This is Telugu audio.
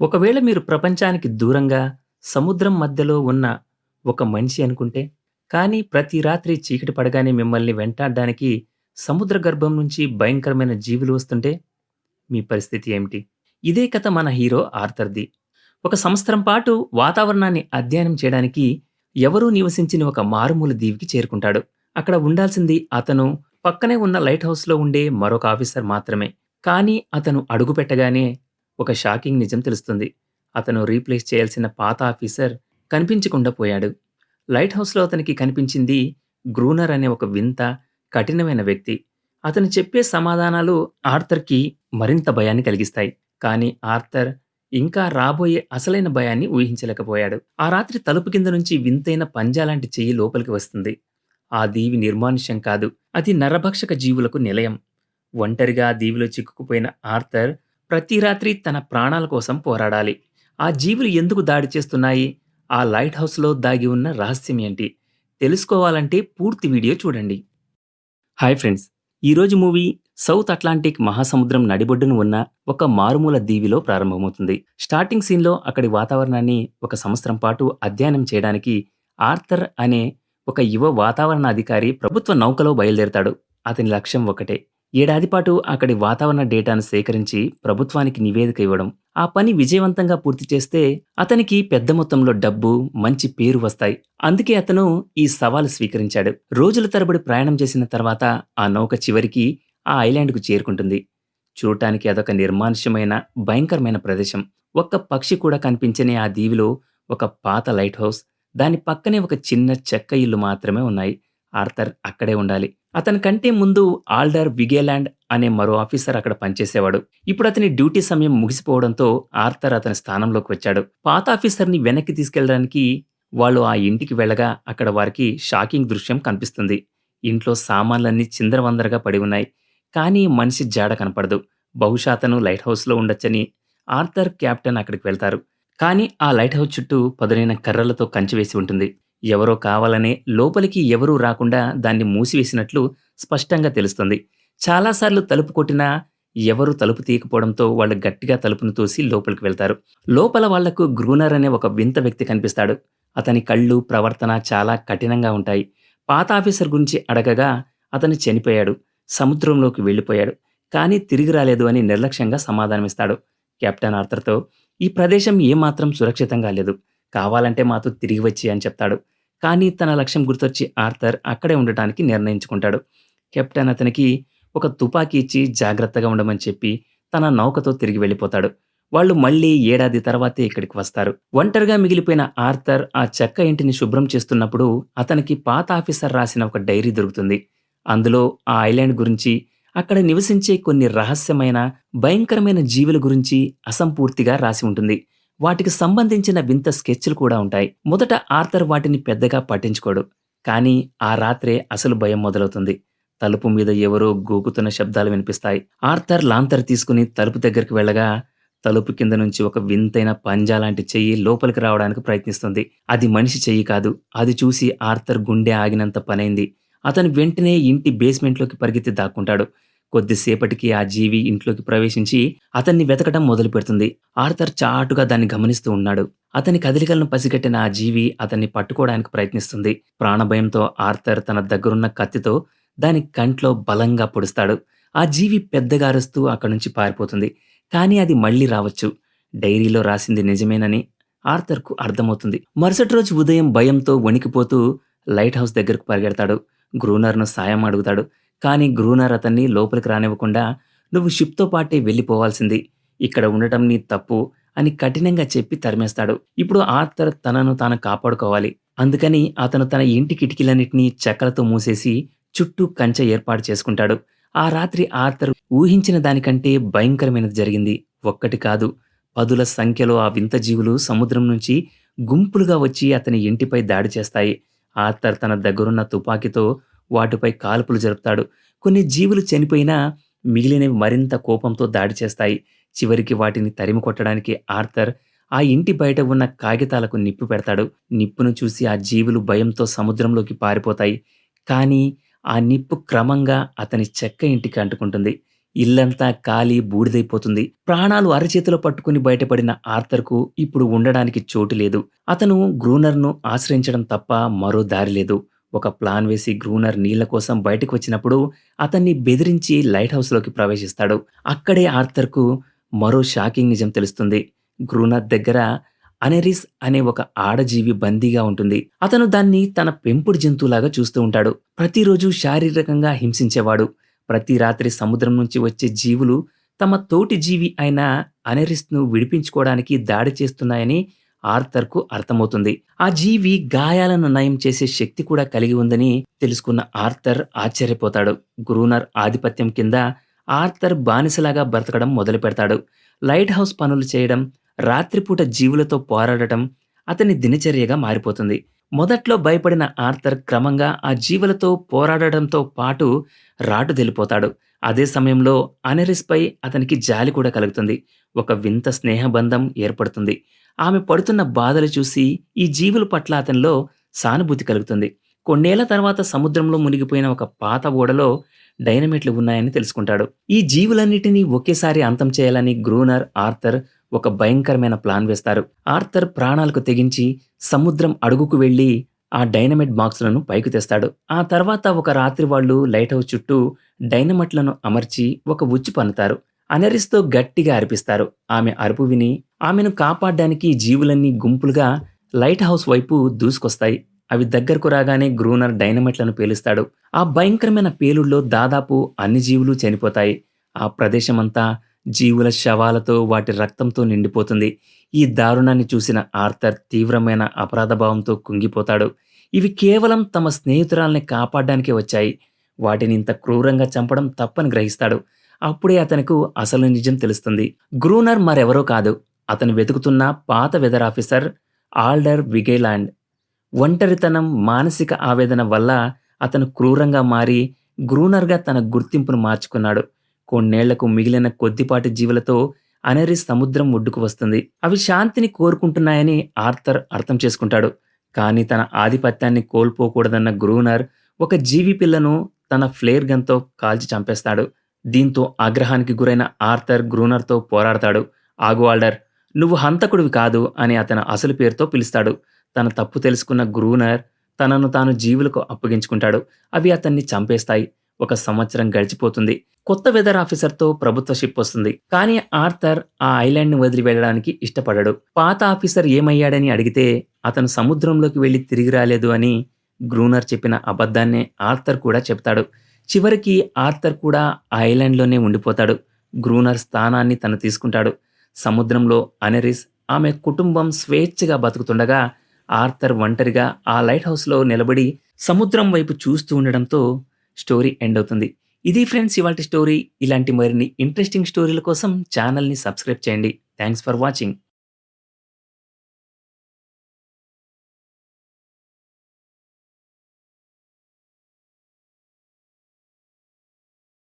ఒకవేళ మీరు ప్రపంచానికి దూరంగా, సముద్రం మధ్యలో ఉన్న ఒక మనిషి అనుకుంటే, కానీ ప్రతి రాత్రి చీకటి పడగానే మిమ్మల్ని వెంటాడడానికి సముద్ర గర్భం నుంచి భయంకరమైన జీవులు వస్తుంటే, మీ పరిస్థితి ఏమిటి? ఇదే కథ మన హీరో ఆర్థర్‌ది. ఒక సంవత్సరం పాటు వాతావరణాన్ని అధ్యయనం చేయడానికి ఎవరూ నివసించని ఒక మారుమూల దీవికి చేరుకుంటాడు. అక్కడ ఉండాల్సింది అతను, పక్కనే ఉన్న లైట్ హౌస్‌లో ఉండే మరొక ఆఫీసర్ మాత్రమే. కానీ అతను అడుగుపెట్టగానే ఒక షాకింగ్ నిజం తెలుస్తుంది. అతను రీప్లేస్ చేయాల్సిన పాత ఆఫీసర్ కనిపించకుండా పోయాడు. లైట్ హౌస్‌లో అతనికి కనిపించింది గ్రూనర్ అనే ఒక వింత, కఠినమైన వ్యక్తి. అతను చెప్పే సమాధానాలు ఆర్థర్‌కి మరింత భయాన్ని కలిగిస్తాయి. కానీ ఆర్థర్ ఇంకా రాబోయే అసలైన భయాన్ని ఊహించలేకపోయాడు. ఆ రాత్రి తలుపు కింద నుంచి వింతైన పంజాలాంటి చెయ్యి లోపలికి వస్తుంది. ఆ దీవి నిర్మానుష్యం కాదు. అది నరభక్షక జీవులకు నిలయం. ఒంటరిగా ఆ దీవిలో చిక్కుకుపోయిన ఆర్థర్ ప్రతి రాత్రి తన ప్రాణాల కోసం పోరాడాలి. ఆ జీవులు ఎందుకు దాడి చేస్తున్నాయి? ఆ లైట్ హౌస్‌లో దాగి ఉన్న రహస్యం ఏంటి? తెలుసుకోవాలంటే పూర్తి వీడియో చూడండి. Hi friends! ఈరోజు మూవీ సౌత్ అట్లాంటిక్ మహాసముద్రం నడిబొడ్డున ఉన్న ఒక మారుమూల దీవిలో ప్రారంభమవుతుంది. స్టార్టింగ్ సీన్‌లో అక్కడి వాతావరణాన్ని ఒక సంవత్సరం పాటు అధ్యయనం చేయడానికి ఆర్థర్ అనే ఒక యువ వాతావరణ అధికారి ప్రభుత్వ నౌకలో బయలుదేరతాడు. అతని లక్ష్యం ఒకటే. ఏడాది పాటు అక్కడి వాతావరణ డేటాను సేకరించి ప్రభుత్వానికి నివేదిక ఇవ్వడం. ఆ పని విజయవంతంగా పూర్తి చేస్తే అతనికి పెద్ద మొత్తంలో డబ్బు, మంచి పేరు వస్తాయి. అందుకే అతను ఈ సవాలు స్వీకరించాడు. రోజుల తరబడి ప్రయాణం చేసిన తర్వాత ఆ నౌక చివరికి ఆ ఐలాండ్‌కు చేరుకుంటుంది. చూడటానికి అదొక నిర్మానుష్యమైన, భయంకరమైన ప్రదేశం. ఒక్క పక్షి కూడా కనిపించని ఆ దీవిలో ఒక పాత లైట్ హౌస్, దాని పక్కనే ఒక చిన్న చెక్క ఇల్లు మాత్రమే ఉన్నాయి. ఆర్థర్ అక్కడే ఉండాలి. అతని కంటే ముందు ఆల్డర్ విగేలాండ్ అనే మరో ఆఫీసర్ అక్కడ పనిచేసేవాడు. ఇప్పుడు అతని డ్యూటీ సమయం ముగిసిపోవడంతో ఆర్థర్ అతని స్థానంలోకి వచ్చాడు. పాత ఆఫీసర్‌ని వెనక్కి తీసుకెళ్లడానికి వాళ్ళు ఆ ఇంటికి వెళ్ళగా అక్కడ వారికి షాకింగ్ దృశ్యం కనిపిస్తుంది. ఇంట్లో సామాన్లన్నీ చిందరవందరగా పడి ఉన్నాయి. కానీ మనిషి జాడ కనపడదు. బహుశా అతను లైట్ హౌస్‌లో ఉండొచ్చని ఆర్థర్, కెప్టెన్ అక్కడికి వెళ్తారు. కానీ ఆ లైట్ హౌస్ చుట్టూ పదునైన కర్రలతో కంచె వేసి ఉంటుంది. ఎవరో కావాలనే లోపలికి ఎవరూ రాకుండా దాన్ని మూసివేసినట్లు స్పష్టంగా తెలుస్తుంది. చాలా సార్లు తలుపు కొట్టినా ఎవరూ తలుపు తీయకపోవడంతో వాళ్ళు గట్టిగా తలుపును తోసి లోపలికి వెళ్తారు. లోపల వాళ్లకు గ్రూనర్ అనే ఒక వింత వ్యక్తి కనిపిస్తాడు. అతని కళ్ళు, ప్రవర్తన చాలా కఠినంగా ఉంటాయి. పాత ఆఫీసర్ గురించి అడగగా అతను చనిపోయాడు, సముద్రంలోకి వెళ్ళిపోయాడు, కానీ తిరిగి రాలేదు అని నిర్లక్ష్యంగా సమాధానమిస్తాడు. కెప్టెన్ ఆర్థర్‌తో ఈ ప్రదేశం ఏమాత్రం సురక్షితంగా లేదు. కావాలంటే మాతో తిరిగి వచ్చెయి అని చెప్తాడు. కానీ తన లక్ష్యం గుర్తొచ్చి ఆర్థర్ అక్కడే ఉండటానికి నిర్ణయించుకుంటాడు. కెప్టెన్ అతనికి ఒక తుపాకీ ఇచ్చి జాగ్రత్తగా ఉండమని చెప్పి తన నౌకతో తిరిగి వెళ్ళిపోతాడు. వాళ్ళు మళ్ళీ ఏడాది తర్వాతే ఇక్కడికి వస్తారు. ఒంటరిగా మిగిలిపోయిన ఆర్థర్ ఆ చెక్క ఇంటిని శుభ్రం చేస్తున్నప్పుడు అతనికి పాత ఆఫీసర్ రాసిన ఒక డైరీ దొరుకుతుంది. అందులో ఆ ఐలాండ్ గురించి, అక్కడ నివసించే కొన్ని రహస్యమైన, భయంకరమైన జీవుల గురించి అసంపూర్తిగా రాసి ఉంటుంది. వాటికి సంబంధించిన వింత స్కెచ్‌లు కూడా ఉంటాయి. మొదట ఆర్థర్ వాటిని పెద్దగా పట్టించుకోడు. కానీ ఆ రాత్రే అసలు భయం మొదలవుతుంది. తలుపు మీద ఎవరో గోకుతున్న శబ్దాలు వినిపిస్తాయి. ఆర్థర్ లాంతర్ తీసుకుని తలుపు దగ్గరికి వెళ్ళగా, తలుపు కింద నుంచి ఒక వింతైన పంజా లాంటి చెయ్యి లోపలికి రావడానికి ప్రయత్నిస్తుంది. అది మనిషి చెయ్యి కాదు. అది చూసి ఆర్థర్ గుండె ఆగినంత పనైంది. అతను వెంటనే ఇంటి బేస్‌మెంట్‌లోకి పరిగెత్తి దాక్కుంటాడు. కొద్దిసేపటికి ఆ జీవి ఇంట్లోకి ప్రవేశించి అతన్ని వెతకడం మొదలుపెడుతుంది. ఆర్థర్ చాటుగా దాన్ని గమనిస్తూ ఉన్నాడు. అతని కదలికలను పసిగట్టిన ఆ జీవి అతన్ని పట్టుకోవడానికి ప్రయత్నిస్తుంది. ప్రాణభయంతో ఆర్థర్ తన దగ్గరున్న కత్తితో దాని కంట్లో బలంగా పొడుస్తాడు. ఆ జీవి పెద్దగా అరుస్తూ అక్కడి నుంచి పారిపోతుంది. కానీ అది మళ్ళీ రావచ్చు. డైరీలో రాసింది నిజమేనని ఆర్థర్‌కు అర్థమవుతుంది. మరుసటి రోజు ఉదయం భయంతో వణికిపోతూ లైట్ హౌస్ దగ్గరకు పరిగెడతాడు. గ్రూనర్‌ను సాయం అడుగుతాడు. కానీ గ్రూనర్ అతన్ని లోపలికి రానివ్వకుండా, "నువ్వు షిప్‌తో పాటే వెళ్ళిపోవాల్సింది. ఇక్కడ ఉండటం నీ తప్పు" అని కఠినంగా చెప్పి తరిమేస్తాడు. ఇప్పుడు ఆర్థర్ తనను తాను కాపాడుకోవాలి. అందుకని అతను తన ఇంటి కిటికీలన్నిటినీ చెక్కలతో మూసేసి చుట్టూ కంచె ఏర్పాటు చేసుకుంటాడు. ఆ రాత్రి ఆర్థర్ ఊహించిన దానికంటే భయంకరమైనది జరిగింది. ఒక్కటి కాదు, పదుల సంఖ్యలో ఆ వింత జీవులు సముద్రం నుంచి గుంపులుగా వచ్చి అతని ఇంటిపై దాడి చేస్తాయి. ఆర్థర్ తన దగ్గరున్న తుపాకీతో వాటిపై కాల్పులు జరుపుతాడు. కొన్ని జీవులు చనిపోయినా మిగిలినవి మరింత కోపంతో దాడి చేస్తాయి. చివరికి వాటిని తరిమి కొట్టడానికి ఆర్థర్ ఆ ఇంటి బయట ఉన్న కాగితాలకు నిప్పు పెడతాడు. నిప్పును చూసి ఆ జీవులు భయంతో సముద్రంలోకి పారిపోతాయి. కానీ ఆ నిప్పు క్రమంగా అతని చెక్క ఇంటికి అంటుకుంటుంది. ఇల్లంతా కాలి బూడిదైపోతుంది. ప్రాణాలు అరచేతిలో పట్టుకుని బయటపడిన ఆర్థర్‌కు ఇప్పుడు ఉండడానికి చోటు లేదు. అతను గ్రూనర్‌ను ఆశ్రయించడం తప్ప మరో దారి లేదు. ఒక ప్లాన్ వేసి గ్రూనర్ నీళ్ల కోసం బయటకు వచ్చినప్పుడు అతన్ని బెదిరించి లైట్ హౌస్‌లోకి ప్రవేశిస్తాడు. అక్కడే ఆర్థర్‌కు మరో షాకింగ్ నిజం తెలుస్తుంది. గ్రూనర్ దగ్గర అనెరిస్ అనే ఒక ఆడజీవి బందీగా ఉంటుంది. అతను దాన్ని తన పెంపుడు జంతువులాగా చూస్తూ ఉంటాడు. ప్రతిరోజు శారీరకంగా హింసించేవాడు. ప్రతి రాత్రి సముద్రం నుంచి వచ్చే జీవులు తమ తోటి జీవి అయిన అనెరిస్‌ను విడిపించుకోవడానికి దాడి చేస్తున్నాయని ఆర్థర్‌కు అర్థమవుతుంది. ఆ జీవి గాయాలను నయం చేసే శక్తి కూడా కలిగి ఉందని తెలుసుకున్న ఆర్థర్ ఆశ్చర్యపోతాడు. గ్రూనర్ ఆధిపత్యం కింద ఆర్థర్ బానిసలాగా బ్రతకడం మొదలుపెడతాడు. లైట్ హౌస్ పనులు చేయడం, రాత్రిపూట జీవులతో పోరాడటం అతని దినచర్యగా మారిపోతుంది. మొదట్లో భయపడిన ఆర్థర్ క్రమంగా ఆ జీవులతో పోరాడడంతో పాటు రాటుదేలిపోతాడు. అదే సమయంలో అనెరిస్‌పై అతనికి జాలి కూడా కలుగుతుంది. ఒక వింత స్నేహబంధం ఏర్పడుతుంది. ఆమె పడుతున్న బాధలు చూసి ఈ జీవుల పట్ల అతనిలో సానుభూతి కలుగుతుంది. కొన్నేళ్ల తర్వాత సముద్రంలో మునిగిపోయిన ఒక పాత ఓడలో డైనమైట్లు ఉన్నాయని తెలుసుకుంటాడు. ఈ జీవులన్నిటినీ ఒకేసారి అంతం చేయాలని గ్రూనర్, ఆర్థర్ ఒక భయంకరమైన ప్లాన్ వేస్తారు. ఆర్థర్ ప్రాణాలకు తెగించి సముద్రం అడుగుకు వెళ్లి ఆ డైనమైట్ బాక్సులను పైకి తెస్తాడు. ఆ తర్వాత ఒక రాత్రి వాళ్ళు లైట్ హౌస్ చుట్టూ డైనమైట్లను అమర్చి ఒక ఉచ్చు పన్నుతారు. అనెరిస్‌తో గట్టిగా అరిపిస్తారు. ఆమె అరుపు విని ఆమెను కాపాడ్డానికి జీవులన్నీ గుంపులుగా లైట్ హౌస్ వైపు దూసుకొస్తాయి. అవి దగ్గరకు రాగానే గ్రూనర్ డైనమైట్లను పేలుస్తాడు. ఆ భయంకరమైన పేలుడులో దాదాపు అన్ని జీవులు చనిపోతాయి. ఆ ప్రదేశమంతా జీవుల శవాలతో, వాటి రక్తంతో నిండిపోతుంది. ఈ దారుణాన్ని చూసిన ఆర్థర్ తీవ్రమైన అపరాధభావంతో కుంగిపోతాడు. ఇవి కేవలం తమ స్నేహితురాల్ని కాపాడ్డానికే వచ్చాయి. వాటిని ఇంత క్రూరంగా చంపడం తప్పని గ్రహిస్తాడు. అప్పుడే అతనికి అసలు నిజం తెలుస్తుంది. గ్రూనర్ మరెవరో కాదు. అతను వెతుకుతున్న పాత వెదర్ ఆఫీసర్ ఆల్డర్ విగేలాండ్. ఒంటరితనం, మానసిక ఆవేదన వల్ల అతను క్రూరంగా మారి గ్రూనర్‌గా తన గుర్తింపును మార్చుకున్నాడు. కొన్నేళ్లకు మిగిలిన కొద్దిపాటి జీవులతో అనెరిస్ సముద్రం ఒడ్డుకు వస్తుంది. అవి శాంతిని కోరుకుంటున్నాయని ఆర్థర్ అర్థం చేసుకుంటాడు. కానీ తన ఆధిపత్యాన్ని కోల్పోకూడదన్న గ్రూనర్ ఒక జీవి పిల్లను తన ఫ్లేర్ గన్‌తో కాల్చి చంపేస్తాడు. దీంతో ఆగ్రహానికి గురైన ఆర్థర్ గ్రూనర్‌తో పోరాడతాడు. ఆగు ఆల్డర్, నువ్వు హంతకుడివి కాదు అని అతని అసలు పేరుతో పిలుస్తాడు. తన తప్పు తెలుసుకున్న గ్రూనర్ తనను తాను జీవులకు అప్పగించుకుంటాడు. అవి అతన్ని చంపేస్తాయి. ఒక సంవత్సరం గడిచిపోతుంది. కొత్త వెదర్ ఆఫీసర్‌తో ప్రభుత్వ షిప్ వస్తుంది. కానీ ఆర్థర్ ఆ ఐలాండ్‌ని వదిలి వెళ్ళడానికి ఇష్టపడడు. పాత ఆఫీసర్ ఏమయ్యాడని అడిగితే అతను సముద్రంలోకి వెళ్లి తిరిగి రాలేదు అని గ్రూనర్ చెప్పిన అబద్ధాన్నే ఆర్థర్ కూడా చెప్తాడు. చివరికి ఆర్థర్ కూడా ఆ ఐలాండ్‌లోనే ఉండిపోతాడు. గ్రూనర్ స్థానాన్ని తను తీసుకుంటాడు. సముద్రంలో అనెరిస్, ఆమె కుటుంబం స్వేచ్ఛగా బతుకుతుండగా ఆర్థర్ ఒంటరిగా ఆ లైట్ హౌస్‌లో నిలబడి సముద్రం వైపు చూస్తూ ఉండడంతో స్టోరీ ఎండ్ అవుతుంది. ఇది ఫ్రెండ్స్ ఇవాల్టి స్టోరీ. ఇలాంటి మరిన్ని ఇంట్రెస్టింగ్ స్టోరీల కోసం ఛానల్‌ని సబ్స్క్రైబ్ చేయండి. Thanks for watching.